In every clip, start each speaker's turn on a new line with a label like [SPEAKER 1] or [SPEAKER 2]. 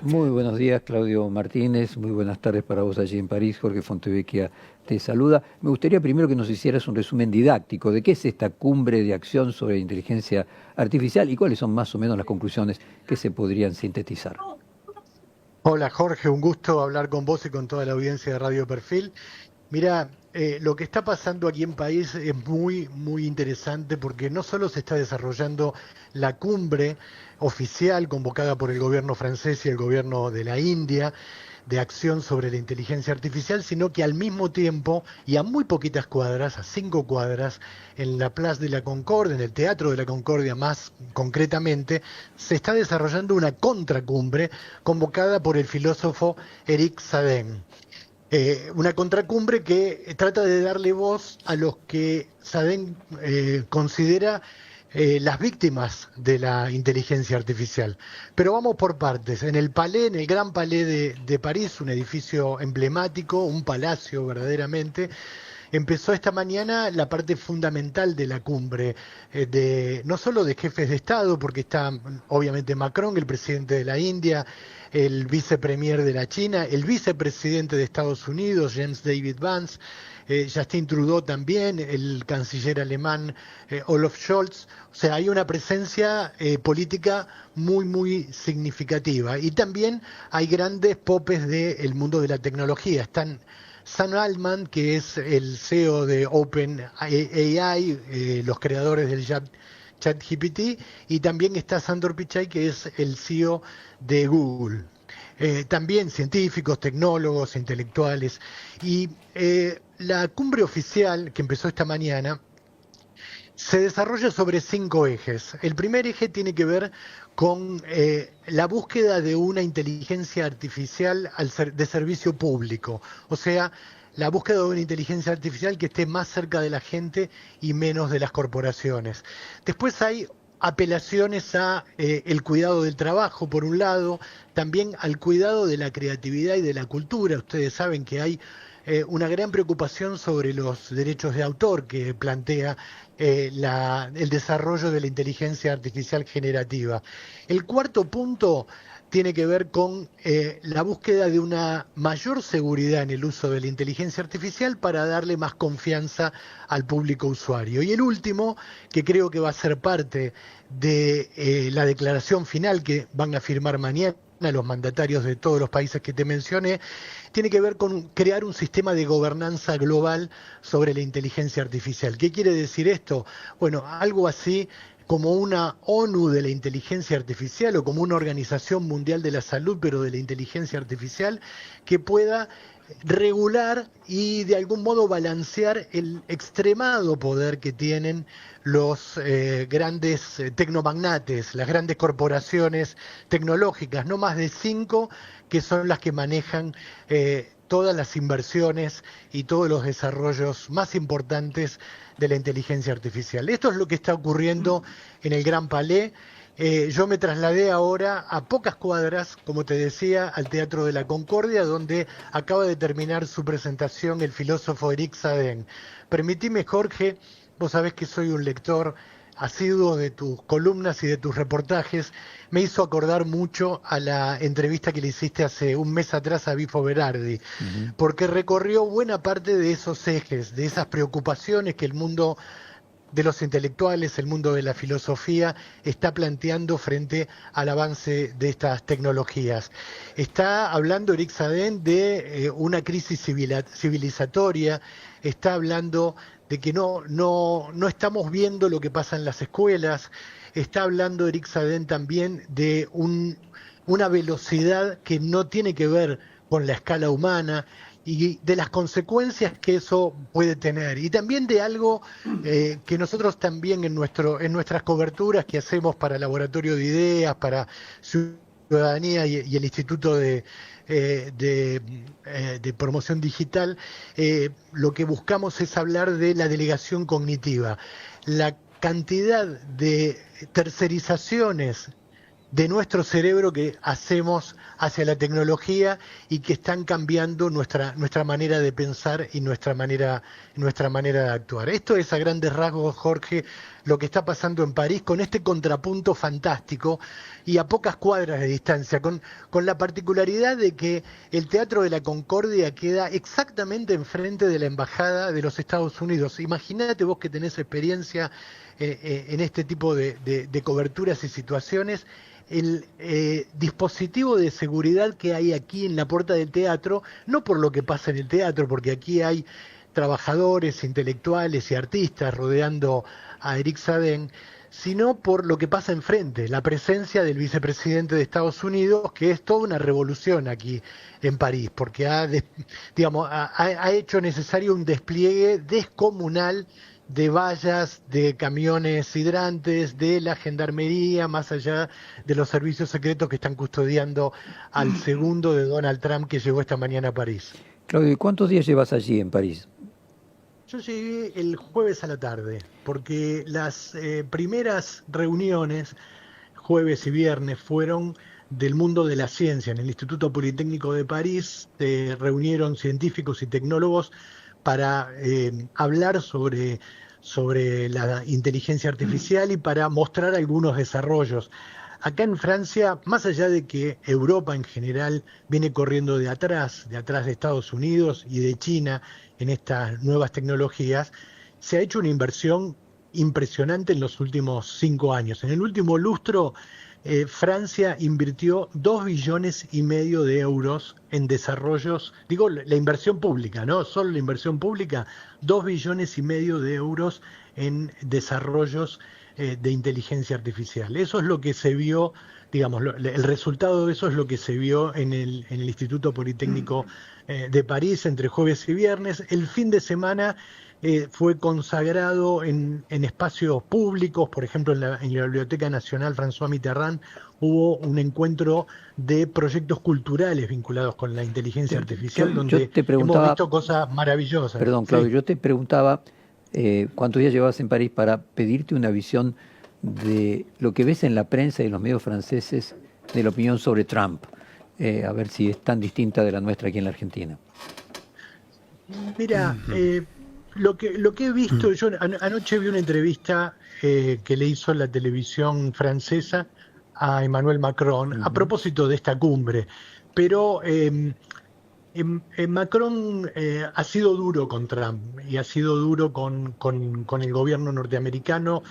[SPEAKER 1] Muy buenos días, Claudio Martínez. Muy buenas tardes para vos allí en París. Jorge Fontevecchia te saluda. Me gustaría primero que nos hicieras un resumen didáctico de qué es esta cumbre de acción sobre inteligencia artificial y cuáles son más o menos las conclusiones que se podrían sintetizar.
[SPEAKER 2] Hola Jorge, un gusto hablar con vos y con toda la audiencia de Radio Perfil. Mira, lo que está pasando aquí en país es muy interesante porque no solo se está desarrollando la cumbre oficial convocada por el gobierno francés y el gobierno de la India de acción sobre la inteligencia artificial, sino que al mismo tiempo y a muy poquitas cuadras, a 5 cuadras, en la Place de la Concorde, en el Teatro de la Concordia más concretamente, se está desarrollando una contracumbre convocada por el filósofo Eric Sadin. Una contracumbre que trata de darle voz a los que Sadin considera las víctimas de la inteligencia artificial. Pero vamos por partes. En el Palais, en el Gran Palais de París, un edificio emblemático, un palacio verdaderamente, empezó esta mañana la parte fundamental de la cumbre, no solo de jefes de Estado, porque está obviamente Macron, el presidente de la India, el vicepremier de la China, el vicepresidente de Estados Unidos, James David Vance, Justin Trudeau también, el canciller alemán Olaf Scholz. O sea, hay una presencia política muy significativa. Y también hay grandes popes del mundo de la tecnología. Están Sam Altman, que es el CEO de OpenAI, los creadores del ChatGPT, y también está Sundar Pichai, que es el CEO de Google. También científicos, tecnólogos, intelectuales. Y la cumbre oficial que empezó esta mañana se desarrolla sobre 5 ejes. El primer eje tiene que ver con la búsqueda de una inteligencia artificial de servicio público, o sea, la búsqueda de una inteligencia artificial que esté más cerca de la gente y menos de las corporaciones. Después hay apelaciones a el cuidado del trabajo, por un lado, también al cuidado de la creatividad y de la cultura. Ustedes saben que hay una gran preocupación sobre los derechos de autor que plantea el desarrollo de la inteligencia artificial generativa. El cuarto punto tiene que ver con la búsqueda de una mayor seguridad en el uso de la inteligencia artificial para darle más confianza al público usuario. Y el último, que creo que va a ser parte de la declaración final que van a firmar mañana los mandatarios de todos los países que te mencioné, tiene que ver con crear un sistema de gobernanza global sobre la inteligencia artificial. ¿Qué quiere decir esto? Bueno, algo así como una ONU de la inteligencia artificial o como una Organización Mundial de la Salud, pero de la inteligencia artificial, que pueda regular y de algún modo balancear el extremado poder que tienen los grandes tecnomagnates, las grandes corporaciones tecnológicas, no más de 5, que son las que manejan todas las inversiones y todos los desarrollos más importantes de la inteligencia artificial. Esto es lo que está ocurriendo en el Gran Palais. Yo me trasladé ahora a pocas cuadras, como te decía, al Teatro de la Concordia, donde acaba de terminar su presentación el filósofo Eric Sadin. Permitime, Jorge, vos sabés que soy un lector asiduo de tus columnas y de tus reportajes. Me hizo acordar mucho a la entrevista que le hiciste hace un mes atrás a Bifo Berardi, porque recorrió buena parte de esos ejes, de esas preocupaciones que el mundo de los intelectuales, el mundo de la filosofía, está planteando frente al avance de estas tecnologías. Está hablando Eric Sadin de una crisis civilizatoria, está hablando de que no estamos viendo lo que pasa en las escuelas, está hablando Eric Sadin también de una velocidad que no tiene que ver con la escala humana, y de las consecuencias que eso puede tener. Y también de algo que nosotros también en nuestras coberturas que hacemos para Laboratorio de Ideas, para Ciudadanía y el Instituto de Promoción Digital, lo que buscamos es hablar de la delegación cognitiva. La cantidad de tercerizaciones de nuestro cerebro que hacemos hacia la tecnología y que están cambiando nuestra manera de pensar y nuestra manera de actuar. Esto es a grandes rasgos, Jorge, lo que está pasando en París con este contrapunto fantástico y a pocas cuadras de distancia, con la particularidad de que el Teatro de la Concordia queda exactamente enfrente de la Embajada de los Estados Unidos. Imagínate vos que tenés experiencia en este tipo de coberturas y situaciones, el dispositivo de seguridad que hay aquí en la puerta del teatro, no por lo que pasa en el teatro, porque aquí hay trabajadores, intelectuales y artistas rodeando a Eric Sadden, sino por lo que pasa enfrente, la presencia del vicepresidente de Estados Unidos, que es toda una revolución aquí en París, porque ha hecho necesario un despliegue descomunal de vallas, de camiones hidrantes, de la gendarmería, más allá de los servicios secretos que están custodiando al segundo de Donald Trump que llegó esta mañana a París.
[SPEAKER 1] Claudio, ¿y cuántos días llevas allí en París?
[SPEAKER 2] Yo llegué el jueves a la tarde, porque las primeras reuniones, jueves y viernes, fueron del mundo de la ciencia. En el Instituto Politécnico de París se reunieron científicos y tecnólogos para hablar sobre la inteligencia artificial y para mostrar algunos desarrollos. Acá en Francia, más allá de que Europa en general viene corriendo de atrás de Estados Unidos y de China en estas nuevas tecnologías, se ha hecho una inversión impresionante en los últimos 5 años. En el último lustro, Francia invirtió 2,5 billones de euros en desarrollos, digo la inversión pública, ¿no? Solo la inversión pública, 2,5 billones de euros en desarrollos de inteligencia artificial. Eso es lo que se vio, digamos, el resultado de eso es lo que se vio en el Instituto Politécnico de París entre jueves y viernes. El fin de semana fue consagrado en espacios públicos, por ejemplo en la Biblioteca Nacional François Mitterrand hubo un encuentro de proyectos culturales vinculados con la inteligencia artificial, donde hemos visto cosas maravillosas.
[SPEAKER 1] Perdón, Claudio, yo te preguntaba cuántos días llevabas en París para pedirte una visión de lo que ves en la prensa y en los medios franceses de la opinión sobre Trump, a ver si es tan distinta de la nuestra aquí en la Argentina.
[SPEAKER 2] Mira, lo que he visto, yo anoche vi una entrevista que le hizo la televisión francesa a Emmanuel Macron a propósito de esta cumbre, pero Macron ha sido duro con Trump y ha sido duro con el gobierno norteamericano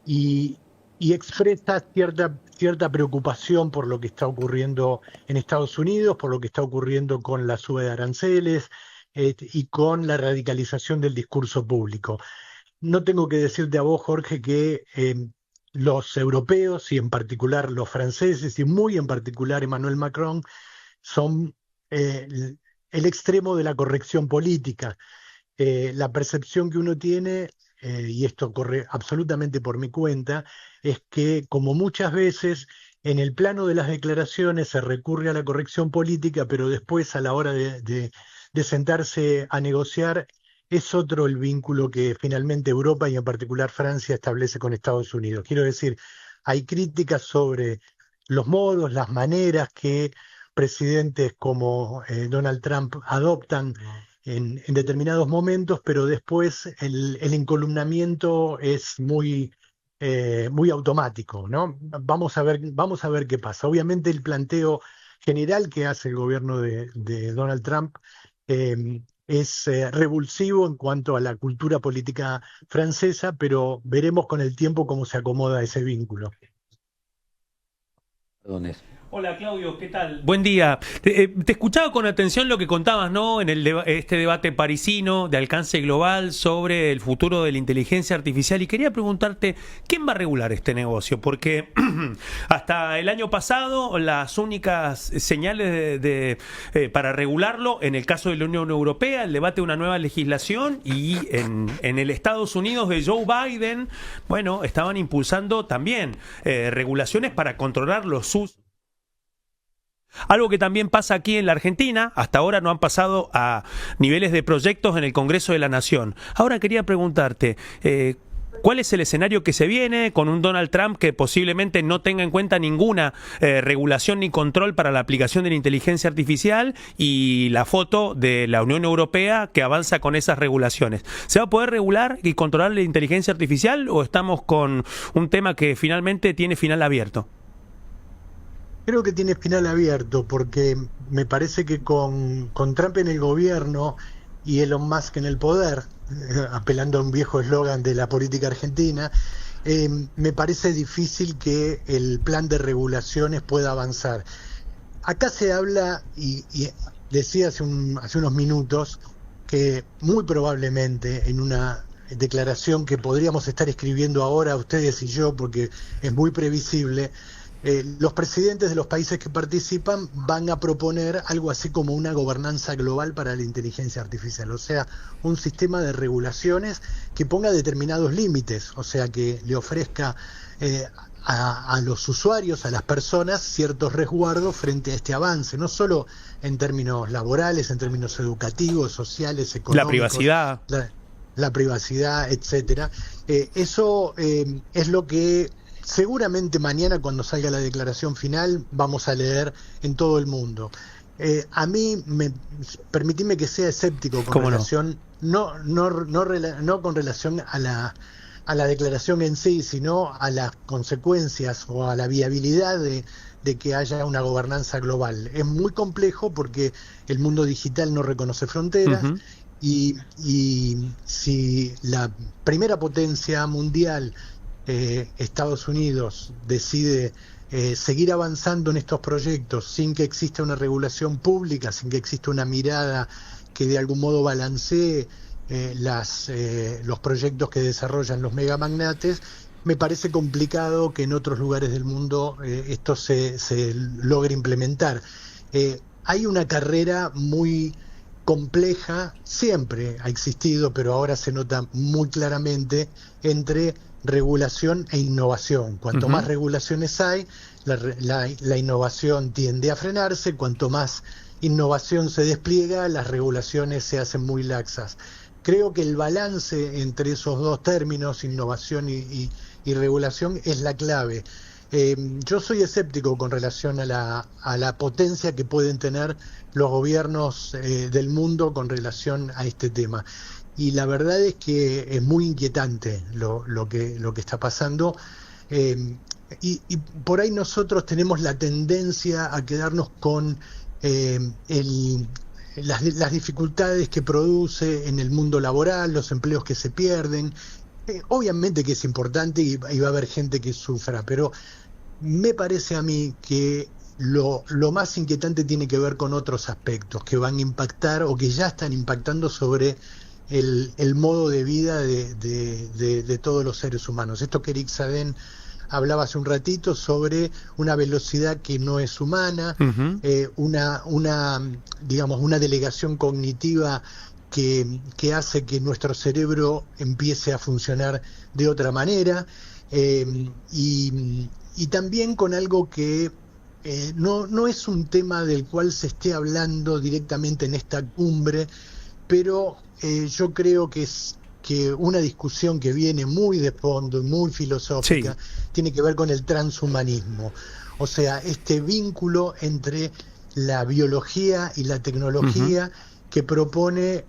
[SPEAKER 2] y expresa cierta preocupación por lo que está ocurriendo en Estados Unidos, por lo que está ocurriendo con la suba de aranceles y con la radicalización del discurso público. No tengo que decirte a vos, Jorge, que los europeos y en particular los franceses y muy en particular Emmanuel Macron son el extremo de la corrección política. La percepción que uno tiene, y esto corre absolutamente por mi cuenta, es que como muchas veces en el plano de las declaraciones se recurre a la corrección política, pero después a la hora de sentarse a negociar es otro el vínculo que finalmente Europa y en particular Francia establece con Estados Unidos. Quiero decir, hay críticas sobre los modos, las maneras que presidentes como Donald Trump adoptan en determinados momentos, pero después el encolumnamiento es muy automático, ¿no? Vamos a ver qué pasa. Obviamente el planteo general que hace el gobierno de Donald Trump es revulsivo en cuanto a la cultura política francesa, pero veremos con el tiempo cómo se acomoda ese vínculo.
[SPEAKER 3] Hola Claudio, ¿qué tal? Buen día. Te escuchaba con atención lo que contabas, ¿no? En este debate parisino de alcance global sobre el futuro de la inteligencia artificial y quería preguntarte, ¿quién va a regular este negocio? Porque hasta el año pasado las únicas señales para regularlo, en el caso de la Unión Europea, el debate de una nueva legislación y en el Estados Unidos de Joe Biden, bueno, estaban impulsando también regulaciones para controlar los usos. Algo que también pasa aquí en la Argentina, hasta ahora no han pasado a niveles de proyectos en el Congreso de la Nación. Ahora quería preguntarte, ¿Cuál es el escenario que se viene con un Donald Trump que posiblemente no tenga en cuenta ninguna regulación ni control para la aplicación de la inteligencia artificial y la foto de la Unión Europea que avanza con esas regulaciones? ¿Se va a poder regular y controlar la inteligencia artificial o estamos con un tema que finalmente tiene final abierto?
[SPEAKER 2] Creo que tiene final abierto porque me parece que con Trump en el gobierno y Elon Musk en el poder, apelando a un viejo eslogan de la política argentina, me parece difícil que el plan de regulaciones pueda avanzar. Acá se habla, y decía hace unos minutos, que muy probablemente en una declaración que podríamos estar escribiendo ahora ustedes y yo, porque es muy previsible, los presidentes de los países que participan van a proponer algo así como una gobernanza global para la inteligencia artificial, o sea, un sistema de regulaciones que ponga determinados límites, o sea, que le ofrezca a los usuarios, a las personas, ciertos resguardos frente a este avance, no solo en términos laborales, en términos educativos, sociales, económicos.
[SPEAKER 3] La privacidad.
[SPEAKER 2] La privacidad, etcétera. Eso es lo que seguramente mañana, cuando salga la declaración final, vamos a leer en todo el mundo. A mí, permitime que sea escéptico con relación, no con relación a la declaración en sí, sino a las consecuencias o a la viabilidad de que haya una gobernanza global. Es muy complejo porque el mundo digital no reconoce fronteras. Uh-huh. Y si la primera potencia mundial, Estados Unidos, decide seguir avanzando en estos proyectos sin que exista una regulación pública, sin que exista una mirada que de algún modo balancee los proyectos que desarrollan los megamagnates, me parece complicado que en otros lugares del mundo esto se logre implementar. Hay una carrera muy compleja, siempre ha existido, pero ahora se nota muy claramente, entre regulación e innovación. Cuanto más regulaciones hay, la innovación tiende a frenarse. Cuanto más innovación se despliega, las regulaciones se hacen muy laxas. Creo que el balance entre esos dos términos, innovación y regulación, es la clave. Yo soy escéptico con relación a la potencia que pueden tener los gobiernos del mundo con relación a este tema. Y la verdad es que es muy inquietante lo que está pasando, y por ahí nosotros tenemos la tendencia a quedarnos con las dificultades que produce en el mundo laboral, los empleos que se pierden. Obviamente que es importante y va a haber gente que sufra, pero me parece a mí que lo más inquietante tiene que ver con otros aspectos que van a impactar o que ya están impactando sobre el modo de vida de todos los seres humanos. Esto que Eric Sadén hablaba hace un ratito sobre una velocidad que no es humana, una delegación cognitiva que hace que nuestro cerebro empiece a funcionar de otra manera, y también con algo que no es un tema del cual se esté hablando directamente en esta cumbre, pero yo creo que es una discusión que viene muy de fondo y muy filosófica, tiene que ver con el transhumanismo, o sea, este vínculo entre la biología y la tecnología que propone,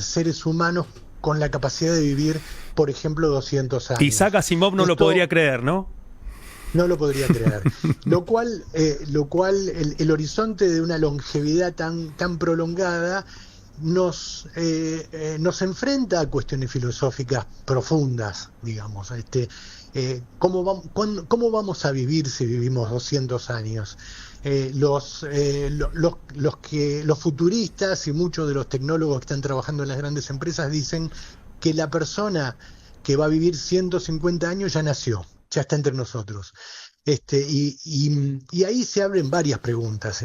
[SPEAKER 2] seres humanos con la capacidad de vivir, por ejemplo, 200 años.
[SPEAKER 3] Isaac Asimov no lo podría creer, ¿no?
[SPEAKER 2] No lo podría creer. Lo cual el horizonte de una longevidad tan prolongada nos enfrenta a cuestiones filosóficas profundas, digamos. ¿Cómo vamos a vivir si vivimos 200 años? Los futuristas y muchos de los tecnólogos que están trabajando en las grandes empresas dicen que la persona que va a vivir 150 años ya nació, ya está entre nosotros. Y ahí se abren varias preguntas,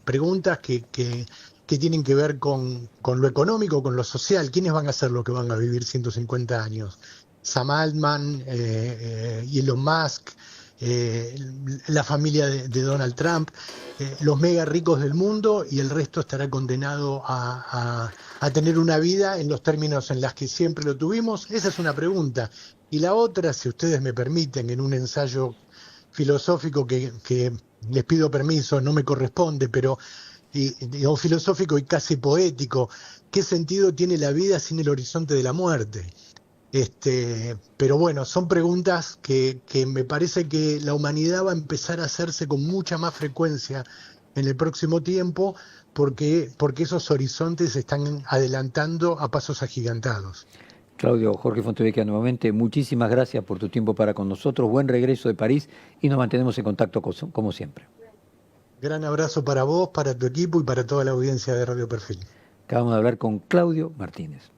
[SPEAKER 2] preguntas que tienen que ver con lo económico, con lo social. ¿Quiénes van a ser los que van a vivir 150 años? Sam Altman, Elon Musk, la familia de Donald Trump, los mega ricos del mundo, y el resto estará condenado a a tener una vida en los términos en los que siempre lo tuvimos? Esa es una pregunta. Y la otra, si ustedes me permiten, en un ensayo filosófico que les pido permiso, no me corresponde, pero digamos, filosófico y casi poético, ¿qué sentido tiene la vida sin el horizonte de la muerte? Pero bueno, son preguntas que me parece que la humanidad va a empezar a hacerse con mucha más frecuencia en el próximo tiempo, porque esos horizontes se están adelantando a pasos agigantados.
[SPEAKER 1] Claudio Jorge Fontevecchia, nuevamente, muchísimas gracias por tu tiempo para con nosotros. Buen regreso de París y nos mantenemos en contacto como siempre.
[SPEAKER 2] Gran abrazo para vos, para tu equipo y para toda la audiencia de Radio Perfil.
[SPEAKER 1] Acabamos de hablar con Claudio Martínez.